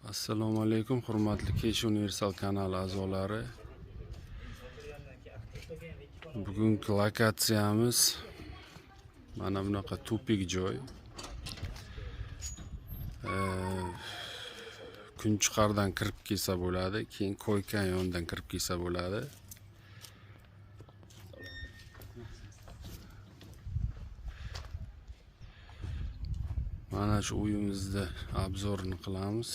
Assalomu alaykum, hurmatli Kesh Universal kanali a'zolari. Bugungi lokatsiyamiz mana bunaqa tupik joy. Kunchiqardan kirib kelsa bo'ladi, keyin Koykan yonidan kirib kelsa bo'ladi. Mana shu uyimizda obzorini qilamiz.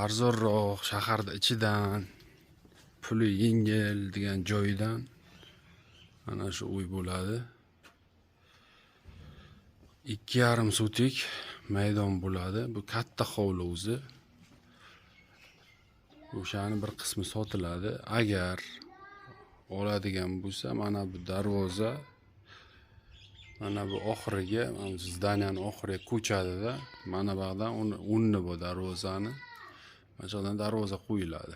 Arzonroq shaharda ichidan, puli yengil degan joydan mana shu uy bo'ladi. 2,5 sotik maydon bo'ladi. Bu katta hovli o'zi. O'shani bir qismi sotiladi. Agar oladigan bo'lsa, mana bu darvoza, mana bu oxiriga, mana zdaniyaning oxiriga ko'chadida, mana bu yerdan o'rni bor darvozani. Mana shu yerdan darvoza qo'yiladi.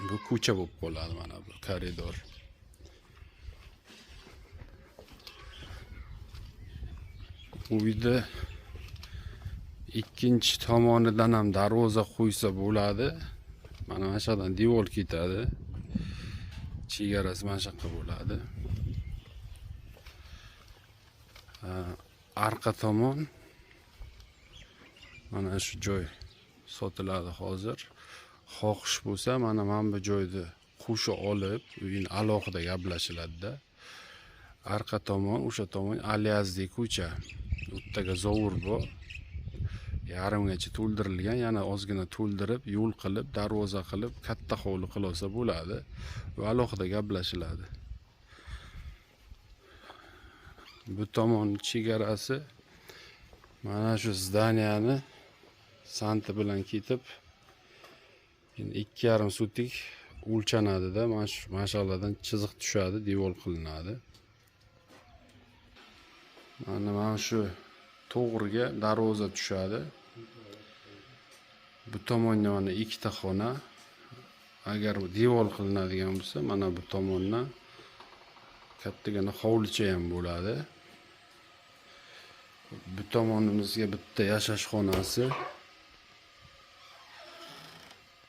Bu ko'cha bo'lib qoladi, mana bu koridor. Uyda ikkinchi tomonidan ham darvoza qo'ysa bo'ladi. Mana shu yerdan devor ketadi. Chegarasi mana shu yoqqa bo'ladi. Arqa tomon mana shu joy sotiladi hozir. Xohish bo'lsa, mana bu joyda qo'shib olib, uyni alohida gaplashiladi-da. Arqa tomon, o'sha tomon Aliyazli ko'cha. U yerga zovur bor. Yarimgacha to'ldirilgan, yana ozgina to'ldirib, yo'l qilib, darvoza qilib, katta hovli qilsa bo'ladi. Va alohida gaplashiladi. Bu tomon chegarasi mana shu zdaniyani santi bilan ketib, 2,5 sotik o'lchanadi-da, mashallardan chiziq tushadi, devor qilinadi. Mana shu to'g'riga darvoza tushadi. Bu tomonda mana ikkita xona. Agar devor qilinadigan bo'lsa, mana bu tomondan kattagina hovlicha ham bo'ladi. Bu tomonimizga bitta yashash xonasi.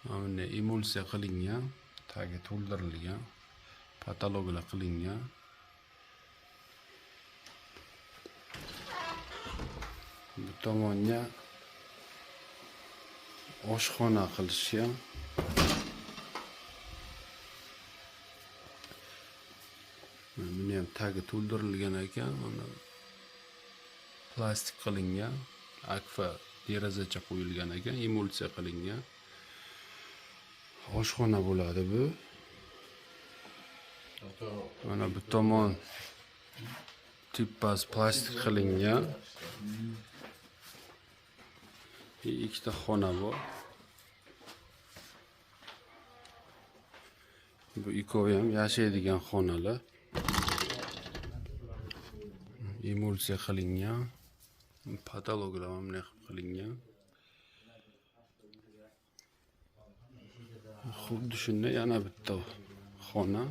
Mana emulsiya qilingan, tagi to'ldirilgan, patologlar qilingan. Bu tomonga oshxona qilishgan. Buni ham tagi to'ldirilgan ekan, mana plastik qilingan, akfa derazacha qo'yilgan ekan, emulsiya qilingan. Oshxona bo'ladi bu. Mana bu tomon tippas plastik qilingan. Ikkita xona bor. Bu ikkovi ham yashaydigan xonalar. Emulsiya qilingan. Patologlar ham qilingan. Xuddi shunday yana bitta xona.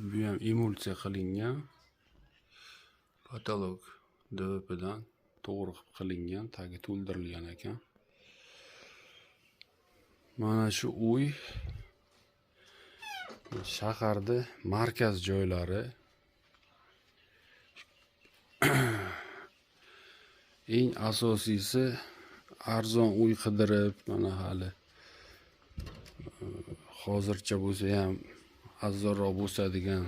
Bu ham emulsiya qilingan. Patolog DVPdan to'g'ri qilingan, tagi to'ldirilgan ekan. Mana shu uy shaharda markaz joylari. Eng asosiysi arzon uy qidirib, mana hali hozircha bo'lsa ham arzonroq bo'lsa degan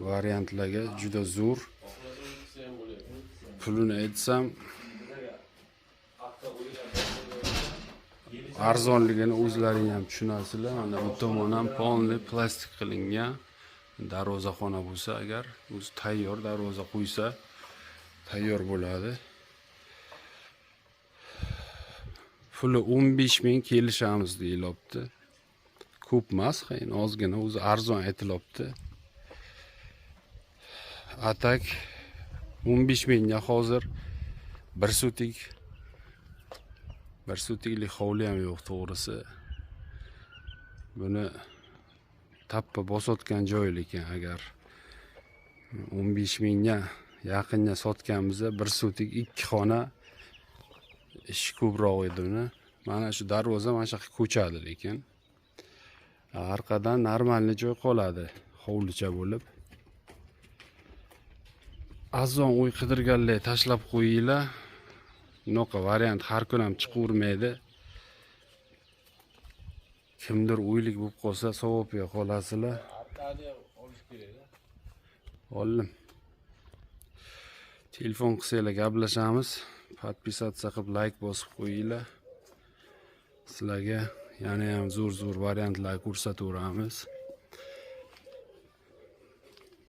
variantlarga juda zo'r. Pulini aytsam, arzonligini o'zlaring ham tushunasizlar. Mana bu tomon ham polni plastik qilingan. Darvozaxona bo'lsa agar, o'zi tayyor darvoza qo'ysa tayyor bo'ladi. Puli 15 ming kelishamiz deyilibdi. Ko'p emas, qiyin ozgina, o'zi arzon aytilibdi. Atak 15 mingga hozir 1 sotiklik hovli ham yo'q to'g'risi. Buni tappa bosotgan joy ekan, agar 15 mingga yaqinga sotganimizda bir sutik 2 xona ish ko'proq edi uni. Mana shu darvoza mana shu yoqqa ko'chadi lekin. Orqadan normalniy joy qoladi, hovlicha bo'lib. Azon uy qidirganlar tashlab qo'yinglar. Bunaqa variant har kun ham chiqavermaydi. Kimdir uylik bo'lib qolsa, savobga qolasizlar. Oldim. Telefon qilsanglar gaplashamiz. Podpisatsiya qilib like bosib qo'yinglar. Sizlarga yana ham zo'r variantlar ko'rsataveramiz.